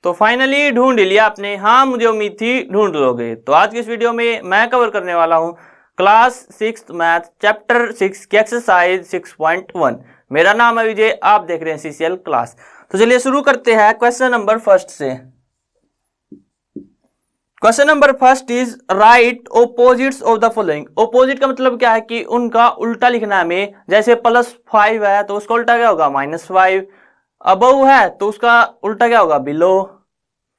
तो फाइनली ढूंढ लिया आपने, हाँ मुझे उम्मीद थी ढूंढ लोगे। तो आज की इस वीडियो में मैं कवर करने वाला हूँ क्लास 6 मैथ चैप्टर 6 की एक्सरसाइज 6.1। मेरा नाम है विजय, आप देख रहे हैं CCL क्लास। तो चलिए शुरू करते हैं क्वेश्चन नंबर फर्स्ट से। Question number first is right opposites of the following. Opposite का मतलब क्या है कि उनका उल्टा लिखना है हमें। जैसे +5 है तो उसका उल्टा क्या होगा -5, अबव है तो उसका उल्टा क्या होगा बिलो।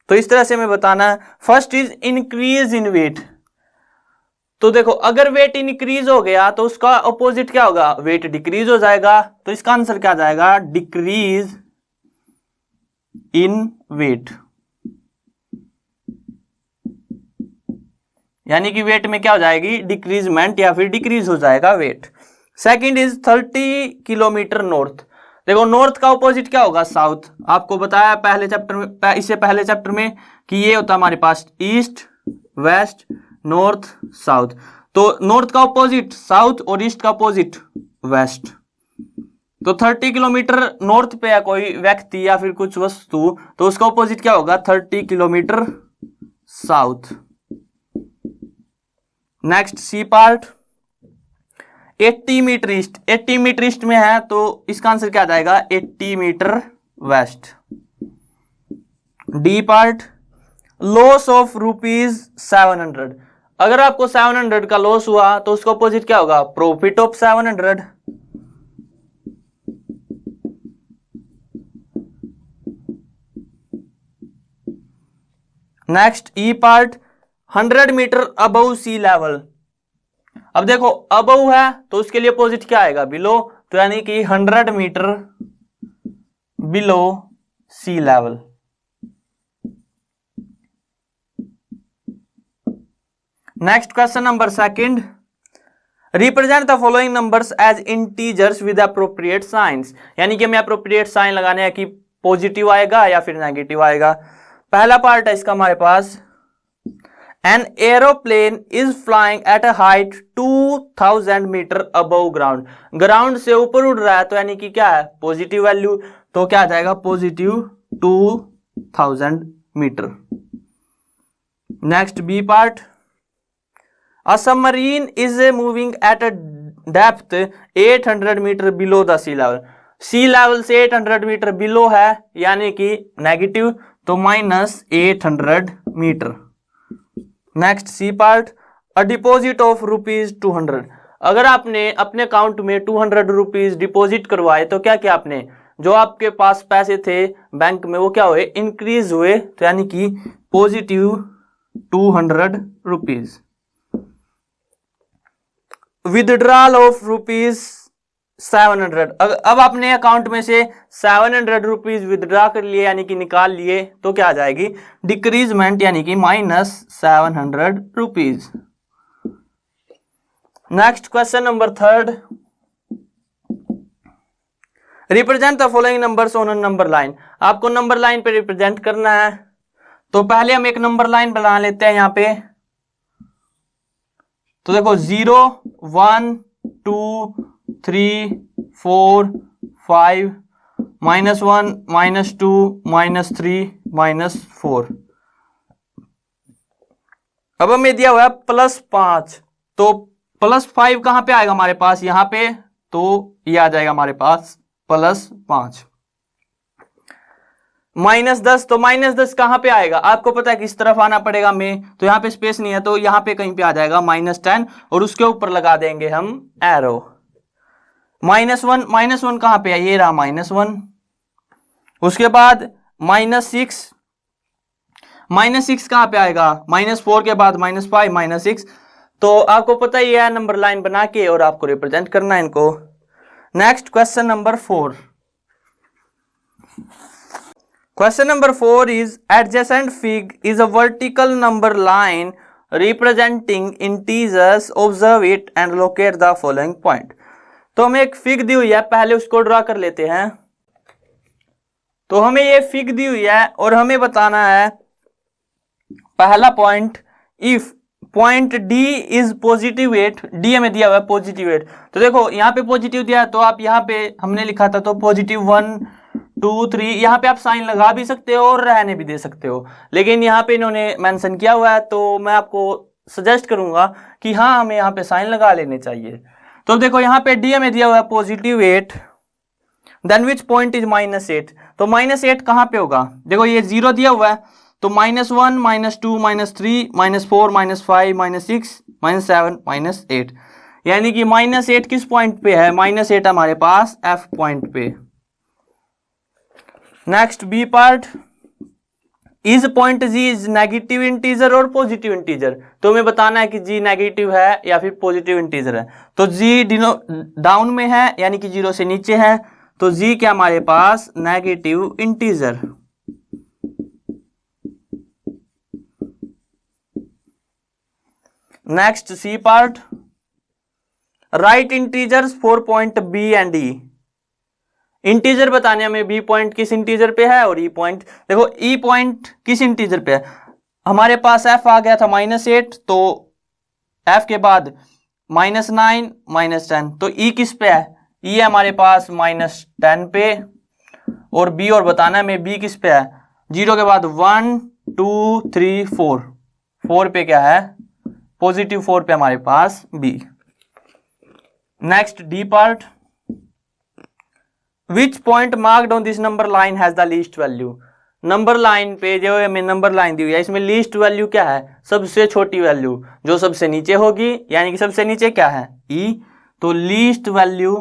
तो इस तरह से हमें बताना है। First is increase in weight. तो देखो अगर वेट इंक्रीज हो गया तो उसका ऑपोजिट क्या होगा, वेट डिक्रीज हो जाएगा। तो इसका आंसर क्या जाएगा, डिक्रीज इन वेट, यानी कि वेट में क्या हो जाएगी, डिक्रीजमेंट या फिर डिक्रीज हो जाएगा weight. Second is 30 kilometre north. देखो नॉर्थ का ऑपोजिट क्या होगा, साउथ। आपको बताया पहले चैप्टर में, इससे पहले चैप्टर में, कि ये होता है हमारे पास ईस्ट, वेस्ट, नॉर्थ, साउथ। तो नॉर्थ का ऑपोजिट साउथ और ईस्ट का ऑपोजिट वेस्ट। तो 30 किलोमीटर नॉर्थ पे है कोई व्यक्ति या फिर कुछ वस्तु, तो उसका ऑपोजिट क्या होगा, 30 kilometre south. Next C part 80 metre east. 80 metre east में है तो इसका आंसर क्या जाएगा, 80 metre west. D part loss of ₹700। अगर आपको 700 का लॉस हुआ तो उसका अपोजिट क्या होगा, profit of 700। Next E part 100 metre above sea level. अब देखो अबव है तो उसके लिए अपोजिट क्या आएगा, बिलो। तो यानी कि 100 metre below sea level. Next question number second, represent the following numbers as integers with appropriate science. यानी कि हमें एप्रोप्रिएट साइन लगाने हैं कि पॉजिटिव आएगा या फिर नेगेटिव आएगा। पहला पार्ट है इसका हमारे पास, an aeroplane is flying at a height 2000 metre above ground. Ground से ऊपर उड़ रहा है तो यानी कि क्या है, पॉजिटिव वैल्यू। तो क्या आ जाएगा, positive 2000 metre. Next B part, a submarine is moving at a depth 800 metre below the sea level. Sea level से 800 मीटर बिलो है यानी कि नेगेटिव, तो -800 metre. Next C part, a deposit of ₹200। अगर आपने अपने अकाउंट में 200 रुपीज डिपॉजिट करवाए तो क्या किया आपने, जो आपके पास पैसे थे बैंक में वो क्या हुए, इंक्रीज हुए। तो यानी कि पॉजिटिव 200 रुपीज। Withdrawal of ₹700। अब आपने अकाउंट में से 700 रुपीज विदड्रॉ कर लिए यानी कि निकाल लिए, तो क्या आ जाएगी, डिक्रीजमेंट यानी कि -700 rupees. Next question number third, represent the following numbers on a number line. आपको नंबर लाइन पे रिप्रेजेंट करना है। तो पहले हम एक नंबर लाइन बना लेते हैं यहां पे। तो देखो 0 1 2 3 4 5 -1 -2 -3 -4। अब हमें दिया हुआ है +5, तो +5 कहां पे आएगा हमारे पास, यहां पे। तो ये आ जाएगा हमारे पास +5। -10, तो -10 कहां पे आएगा, आपको पता है किस तरफ आना पड़ेगा हमें। तो यहां पे स्पेस नहीं है तो यहां पे कहीं पे आ जाएगा -10 और उसके ऊपर लगा देंगे हम एरो। -1 कहां पे है, ये रहा -1। उसके बाद -6, -6 कहां पे आएगा, -4 के बाद -5 -6। तो आपको पता ही है नंबर लाइन बना के और आपको रिप्रेजेंट करना है इनको। Next question number 4। Question number 4 is adjacent fig is a vertical number line representing integers. Observe it and locate the following point. तो हमें एक फिग दी हुई है, पहले उसको ड्रा कर लेते हैं। तो हमें ये फिग दी हुई है और हमें बताना है पहला point, if point D is +8, D हमें दिया हुआ है +8। तो देखो यहाँ पे पॉजिटिव दिया है तो आप यहाँ पे हमने लिखा था तो +1 2 3, यहाँ पे आप साइन लगा भी सकते हो और रहने भी दे सकते हो, लेकिन यहाँ पे इन्होंने मेंशन किया हुआ है तो मैं आपको सजेस्ट करूंगा कि हाँ हमें यहाँ पे साइन लगा लेने चाहिए। तो देखो यहाँ पे डी में दिया हुआ है +8, देन विच पॉइंट इज -8, तो -8 कहाँ पे होगा, देखो ये 0 दिया हुआ है तो -1 -2 -3 -4 -5 -6 -7 -8, यानी कि -8 किस पॉइंट पे है, -8 हमारे पास F पॉइंट पे। Next B part, is point G is negative integer और पॉजिटिव इंटीजर, तो हमें बताना है कि जी नेगेटिव है या फिर पॉजिटिव इंटीजर है। तो जी डाउन में है यानी कि 0 से नीचे है, तो जी क्या हमारे पास negative integer. Next C part, right integers for point B and E, integer बताने हमें बी पॉइंट किस इंटीजर पे है और ई पॉइंट, देखो ई पॉइंट किस इंटीजर पे है, हमारे पास एफ आ गया था -8, तो एफ के बाद -9 -10, तो ई किस पे है, ई है हमारे पास -10 पे, और बी और बताना है हमें बी किस पे है, 0 के बाद 1 2 3 4 पे क्या है, +4 पे हमारे पास B. Next D part, which point marked on this number line has the least value, number line पे जो हमें नंबर लाइन दी हुई है इसमें लीस्ट वैल्यू क्या है, सबसे छोटी वैल्यू जो सबसे नीचे होगी, यानी कि सबसे नीचे क्या है ई, तो लीस्ट वैल्यू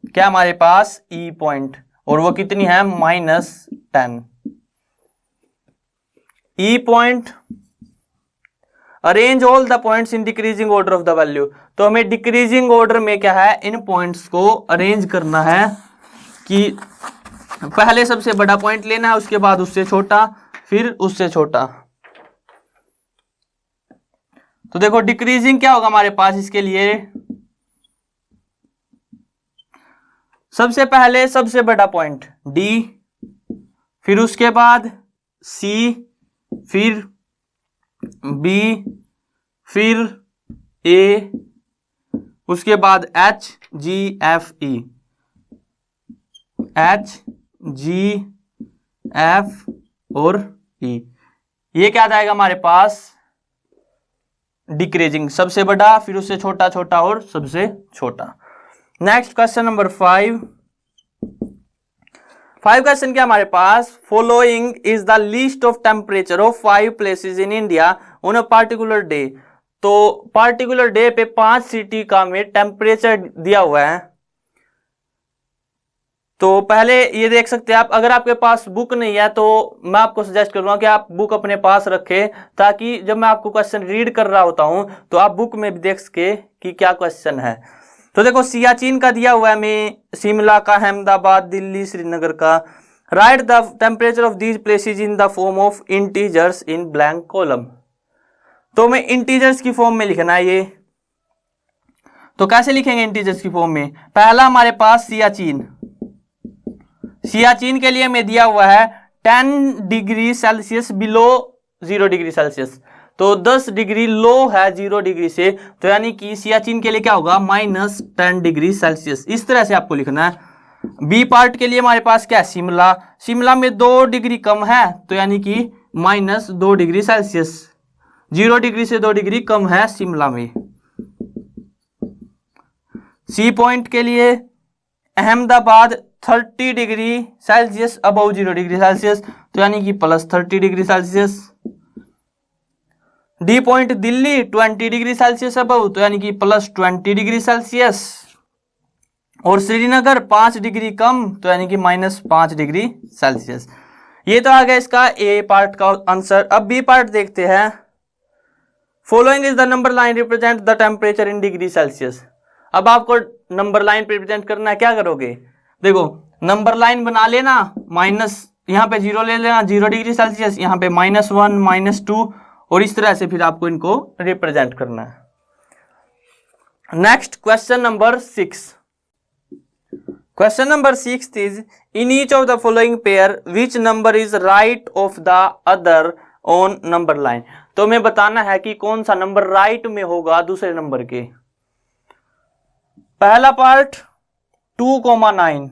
क्या हमारे पास ई पॉइंट, और वो कितनी है -10। ई point, arrange all the points in decreasing order of the value, तो हमें डिक्रीजिंग ऑर्डर में क्या है, इन पॉइंट्स को अरेंज करना है कि पहले सबसे बड़ा पॉइंट लेना है, उसके बाद उससे छोटा, फिर उससे छोटा। तो देखो डिक्रीजिंग क्या होगा हमारे पास, इसके लिए सबसे पहले सबसे बड़ा पॉइंट D, फिर उसके बाद C, फिर B, फिर A, उसके बाद H G F E, H G F और E, ये क्या आएगा हमारे पास डिक्रीजिंग, सबसे बड़ा फिर उससे छोटा, छोटा और सबसे छोटा। नेक्स्ट क्वेश्चन नंबर 5 क्वेश्चन क्या हमारे पास, following is the list of temperature of 5 places in India on a particular day, तो पार्टिकुलर डे पे 5 सिटी का में टेम्परेचर दिया हुआ है। तो पहले ये देख सकते हैं आप, अगर आपके पास बुक नहीं है तो मैं आपको सजेस्ट करूंगा कि आप बुक अपने पास रखें, ताकि जब मैं आपको क्वेश्चन रीड कर रहा होता हूं तो आप बुक में भी देख सके कि क्या क्वेश्चन है। तो देखो सियाचिन का दिया हुआ है हमें, शिमला का, अहमदाबाद, दिल्ली, श्रीनगर का। Right the temperature of these places in the form of integers in blank column, तो हमें इंटीजर्स की फॉर्म में लिखना है ये। तो कैसे लिखेंगे इंटीजर्स की फॉर्म में, पहला हमारे पास सियाचिन, सियाचिन के लिए हमें दिया हुआ है 10 degree Celsius below 0 degree Celsius, तो 10 डिग्री लो है 0 डिग्री से, तो यानी कि सियाचिन के लिए क्या होगा -10 डिग्री सेल्सियस, इस तरह से आपको लिखना है। बी पार्ट के लिए हमारे पास क्या है, शिमला, शिमला में 2 डिग्री कम है, तो यानी कि -2 डिग्री सेल्सियस, 0 डिग्री से 2 डिग्री कम है शिमला में। सी पॉइंट के लिए Ahmedabad 30 degree Celsius above 0 degree Celsius, तो यानी कि +30 degree Celsius. D point Delhi 20 degree Celsius above, तो यानी कि +20 डिग्री सेल्सियस, और श्रीनगर 5 डिग्री कम, तो यानी कि -5 डिग्री सेल्सियस। ये तो आ गया इसका ए पार्ट का आंसर। अब बी पार्ट देखते हैं। Following is the number line represent the temperature in degree Celsius. अब आपको नंबर लाइन पे रिप्रेजेंट करना है, क्या करोगे, देखो नंबर लाइन बना लेना, माइनस यहाँ पे 0 ले लेना, 0 डिग्री सेल्सियस, यहाँ पे -1 -2, और इस तरह से फिर आपको इनको रिप्रेजेंट करना है। Next question number 6। Question number 6 is in each of the following pair which number is right of the other on number line. तो हमें बताना है कि कौन सा नंबर राइट में होगा दूसरे नंबर के। पहला पार्ट 2,9,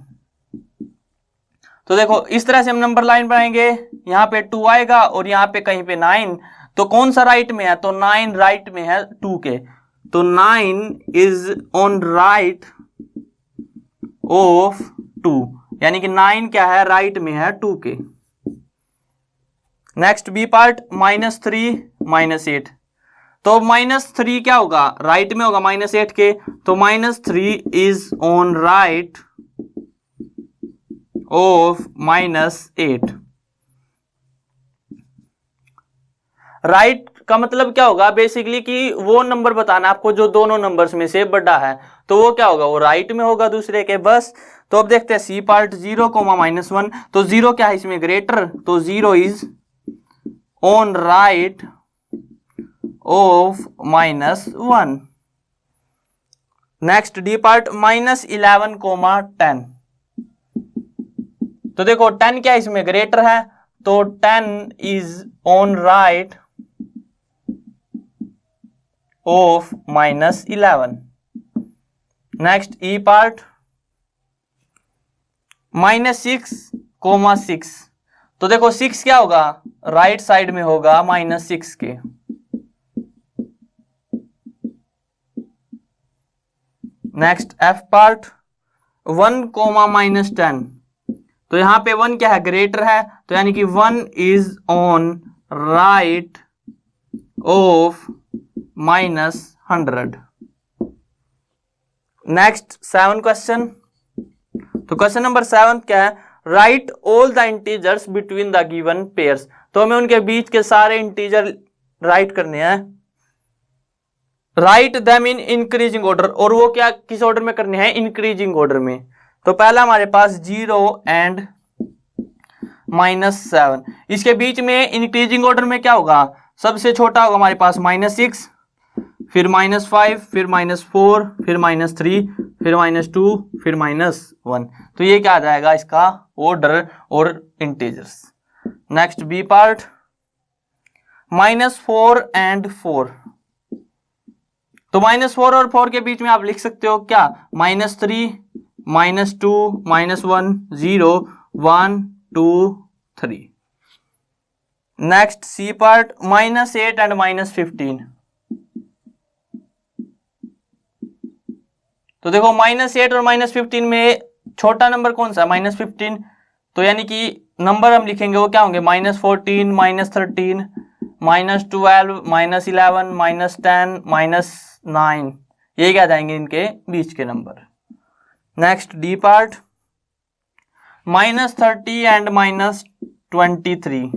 तो देखो इस तरह से हम नंबर लाइन बनाएंगे, यहां पे 2 आएगा और यहां पे कहीं पे 9, तो कौन सा राइट में है, तो 9 राइट में है 2 के, तो 9 इज ऑन राइट ऑफ 2, यानी कि 9 क्या है, राइट में है 2 के। नेक्स्ट बी पार्ट -3 -8, तो -3 क्या होगा, राइट में होगा -8 के, तो -3 is on right of -8। Right का मतलब क्या होगा, बेसिकली कि वो नंबर बताना आपको जो दोनों नंबर्स में से बड़ा है, तो वो क्या होगा, वो राइट में होगा दूसरे के, बस। तो अब देखते हैं सी पार्ट 0, -1, तो 0 क्या है इसमें, ग्रेटर, तो 0 is on right of -1। Next D part -11, 10, तो देखो 10 क्या है इसमें, ग्रेटर है, तो 10 is on right of -11। Next E part -6, 6, तो देखो 6 क्या होगा, राइट साइड में होगा -6 के। नेक्स्ट एफ पार्ट 1, -10, तो यहां पे 1 क्या है, ग्रेटर है, तो यानी कि 1 is on right of -100। Next 7 question, तो क्वेश्चन नंबर 7 क्या है, right all the integers between the given pairs, तो हमें उनके बीच के सारे इंटीजर राइट करने हैं। Write them in increasing order, और वो क्या किस ऑर्डर में करने हैं, इंक्रीजिंग ऑर्डर में। तो पहला हमारे पास 0 एंड -7, इसके बीच में इंक्रीजिंग ऑर्डर में क्या होगा, सबसे छोटा होगा हमारे पास -6, फिर -5, फिर -4, फिर -3, फिर -2, फिर -1, तो ये क्या आ जाएगा इसका ऑर्डर और integers. Next B part -4 and 4, तो -4 और 4 के बीच में आप लिख सकते हो क्या, -3, -2, -1, 0, 1, 2, 3। नेक्स्ट सी पार्ट -8 एंड -15, तो देखो -8 और -15 में छोटा नंबर कौन सा है, -15, तो यानी कि नंबर हम लिखेंगे वो क्या होंगे, -14, -13, -12, -11, -10, -9, ये क्या जाएंगे इनके बीच के number. Next D part -30 and -23,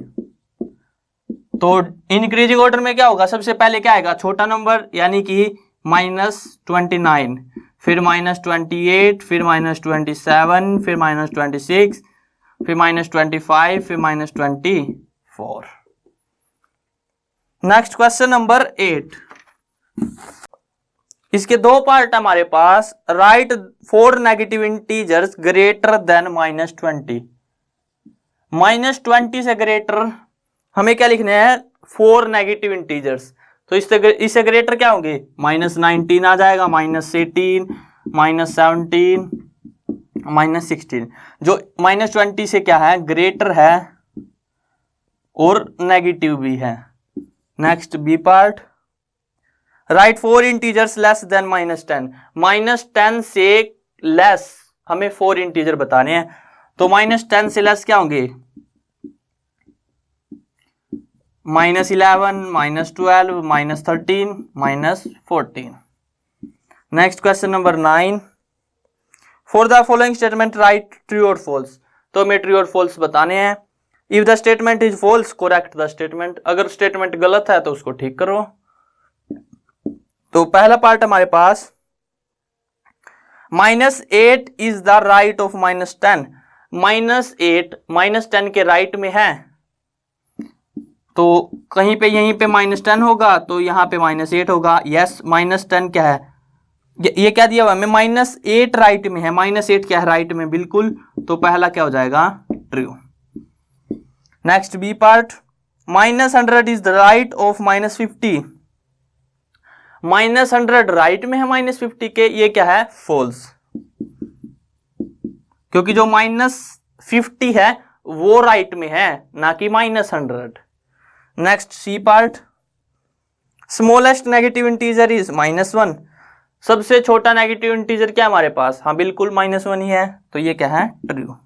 तो इंक्रीजिंग ऑर्डर में क्या होगा, सबसे पहले क्या आएगा, छोटा नंबर, यानी कि -29, फिर -28, फिर -27, फिर -26, फिर -25, फिर -24। नेक्स्ट क्वेश्चन नंबर 8, इसके दो पार्ट हमारे पास, right 4 negative integers greater than -20, -20 से ग्रेटर हमें क्या लिखने हैं, 4 नेगेटिव इंटीजर्स, तो इससे ग्रेटर क्या होंगे, -19 आ जाएगा, -18, -17, -16, जो -20 से क्या है, ग्रेटर है और नेगेटिव भी है। Next B part, write 4 integers less than -10, -10 से लेस हमें 4 इंटीजर बताने हैं, तो -10 से लेस क्या होंगे, -11, -12, -13, -14। Next question number 9, for the following statement write true और फॉल्स, तो हमें ट्रू और फॉल्स बताने हैं। If the statement is false correct the statement, अगर स्टेटमेंट गलत है तो उसको ठीक करो। तो पहला पार्ट हमारे पास -8 इज द राइट ऑफ -10, -8 -10 के राइट में है, तो कहीं पे यहीं पे -10 होगा, तो यहां पे -8 होगा। यस, -10 क्या है, ये क्या दिया हुआ हमें, -8 राइट में है, -8 क्या है, राइट में, बिल्कुल, तो पहला क्या हो जाएगा, true. Next B part, -100 is the right of -50, -100 right में है -50 के, ये क्या है फॉल्स, क्योंकि जो -50 है वो राइट में है ना कि -100। Next C part, smallest negative integer is -1, सबसे छोटा नेगेटिव इंटीजर क्या हमारे पास, हाँ बिल्कुल -1 ही है, तो ये क्या है true.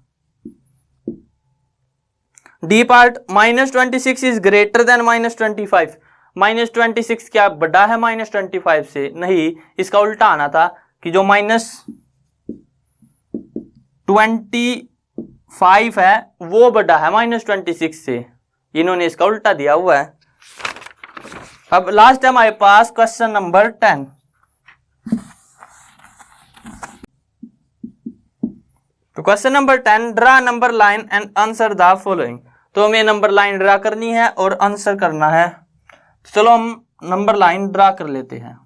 D part, -26 is greater than -25, -26 क्या बड़ा है -25 से, नहीं, इसका उल्टा आना था कि जो -25 है वो बड़ा है -26 से, इन्होंने इसका उल्टा दिया हुआ है। अब लास्ट है हमारे पास क्वेश्चन नंबर 10। तो question number 10, draw number line and answer the following. तो हमें नंबर लाइन ड्रा करनी है और आंसर करना है। चलो हम नंबर लाइन ड्रा कर लेते हैं।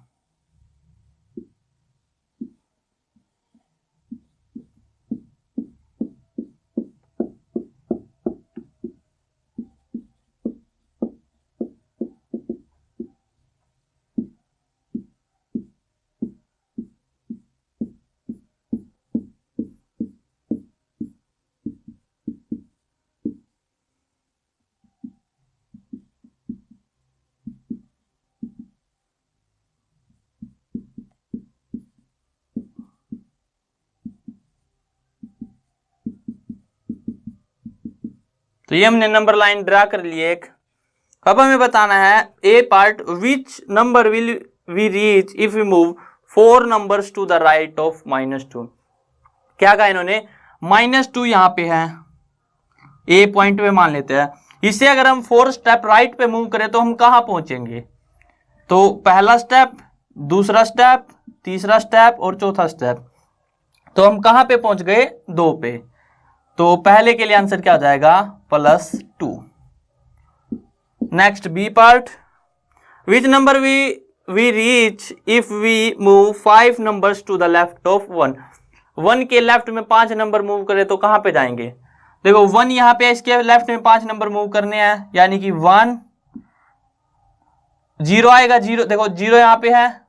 तो ये हमने नंबर लाइन ड्रा कर ली एक। अब हमें बताना है A part, which number will we reach if we move 4 numbers to the right of -2। क्या कहा इन्होंने, -2 यहाँ पे है, ए पॉइंट पे मान लेते हैं, इसे अगर हम 4 स्टेप राइट पे मूव करें तो हम कहाँ पहुंचेंगे। तो पहला स्टेप, दूसरा स्टेप, तीसरा स्टेप और चौथा स्टेप, तो हम कहाँ पे पहुंच गए 2 पे। तो पहले के लिए आंसर क्या हो जाएगा +2। Next B part, which number we reach if we move 5 numbers to the left of 1। 1 के लेफ्ट में 5 नंबर मूव करें तो कहां पे जाएंगे। देखो 1 यहां पे, इसके लेफ्ट में 5 नंबर मूव करने हैं, यानी कि 1 0 आएगा, 0 देखो 0 यहां पे है,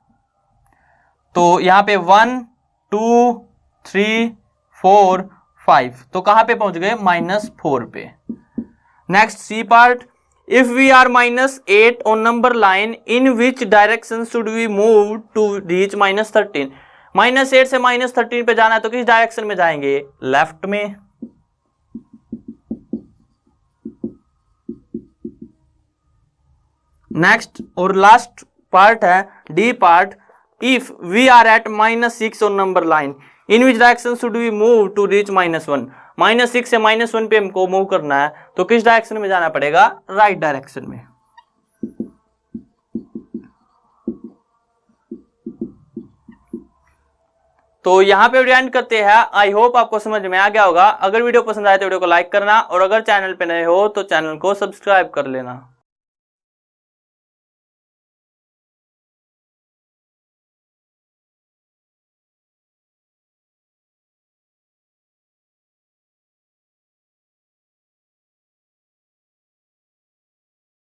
तो यहां पे 1 2 3 4 5, तो कहां पे पहुंच गए -4 पे। Next C part, if we are -8 on number line in which direction should we move to reach -13। -8 से -13 पे जाना है तो किस डायरेक्शन में जाएंगे, लेफ्ट में। नेक्स्ट और लास्ट पार्ट है D part, if we are at -6 on number line in which direction should we move to reach -1। -6 से -1 पे हमको मूव करना है तो किस डायरेक्शन में जाना पड़ेगा, राइट डायरेक्शन में। तो यहाँ पे वीडियो एंड करते हैं। आई होप आपको समझ में आ गया होगा। अगर वीडियो पसंद आए तो वीडियो को लाइक करना, और अगर चैनल पे नए हो तो चैनल को सब्सक्राइब कर लेना।